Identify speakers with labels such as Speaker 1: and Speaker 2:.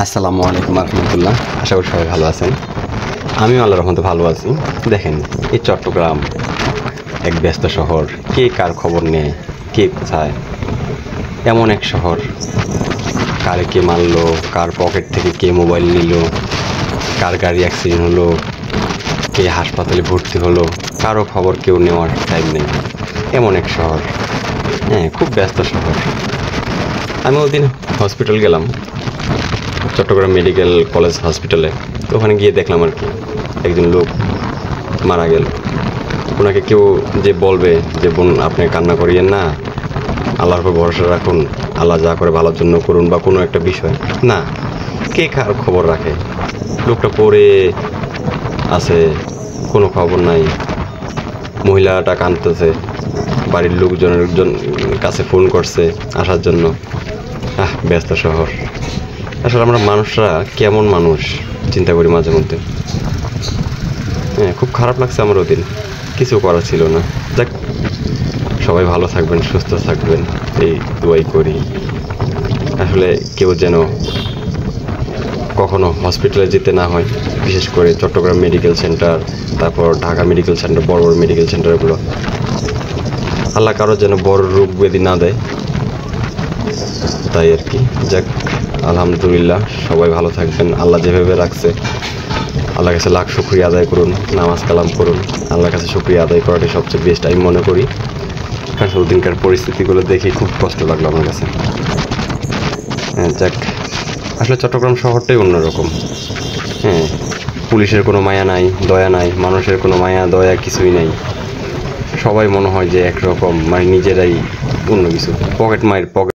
Speaker 1: আসসালামু আলাইকুম রহমতুল্লাহ। আশা করি সবাই ভালো আছেন। আমিও আল্লাহর রহমতে ভালো আছি। দেখেন, এই চট্টগ্রাম এক ব্যস্ত শহর, কে কার খবর নেয়, কে কোথায়। এমন এক শহর, কারে কে মারলো, কার পকেট থেকে কে মোবাইল নিল, কার গাড়ি অ্যাক্সিডেন্ট হলো, কে হাসপাতালে ভর্তি হলো, কারো খবর কেউ নেওয়ার টাইম নেই। এমন এক শহর, হ্যাঁ, খুব ব্যস্ত শহর। আমি ওদিন হসপিটাল গেলাম, চট্টগ্রাম মেডিকেল কলেজ হসপিটালে। তো ওখানে গিয়ে দেখলাম আর কি, একজন লোক মারা গেল। ওনাকে কেউ যে বলবে যে বোন আপনি কান্না করিয়েন না, আল্লাহর উপর ভরসা রাখুন, আল্লাহ যা করে ভালোর জন্য করুন, বা কোনো একটা বিষয় না, কে কার খবর রাখে। লোকটা পড়ে আছে, কোনো খবর নাই। মহিলাটা কাঁদতেছে, বাড়ির লোকজনের কাছে ফোন করছে আসার জন্য। ব্যস্ত শহর। আসলে আমরা মানুষরা কেমন মানুষ চিন্তা করি মাঝে মধ্যে। হ্যাঁ, খুব খারাপ লাগছে আমার ওদিন, কিছু করার ছিল না। যাক, সবাই ভালো থাকবেন, সুস্থ থাকবেন, এই দোয়াই করি। আসলে কেউ যেন কখনো হসপিটালে যেতে না হয়, বিশেষ করে চট্টগ্রাম মেডিকেল সেন্টার, তারপর ঢাকা মেডিকেল সেন্টার, বড় বড় মেডিকেল সেন্টারগুলো। আল্লাহ কারো যেন বড় রোগ ব্যাধি না দেয়, তাই আর কি। যাক, আলহামদুলিল্লাহ, সবাই ভালো থাকবেন। আল্লাহ যেভাবে রাখছে, আল্লাহর কাছে লাখ শুকরিয়া আদায় করুন, নামাজ কালাম করুন। আল্লাহর কাছে শুকরিয়া আদায় করাটাই সবচেয়ে বেস্ট আমি মনে করি। কারণ ওদিনকার পরিস্থিতিগুলো দেখে খুব কষ্ট লাগলো আমার কাছে। হ্যাঁ, যাক, আসলে চট্টগ্রাম শহরটাই অন্যরকম। হ্যাঁ, পুলিশের কোনো মায়া নাই, দয়া নাই, মানুষের কোনো মায়া দয়া কিছুই নাই। সবাই মনে হয় যে একরকম, মানে নিজেরাই অন্য কিছু, পকেট মায়ের পকেট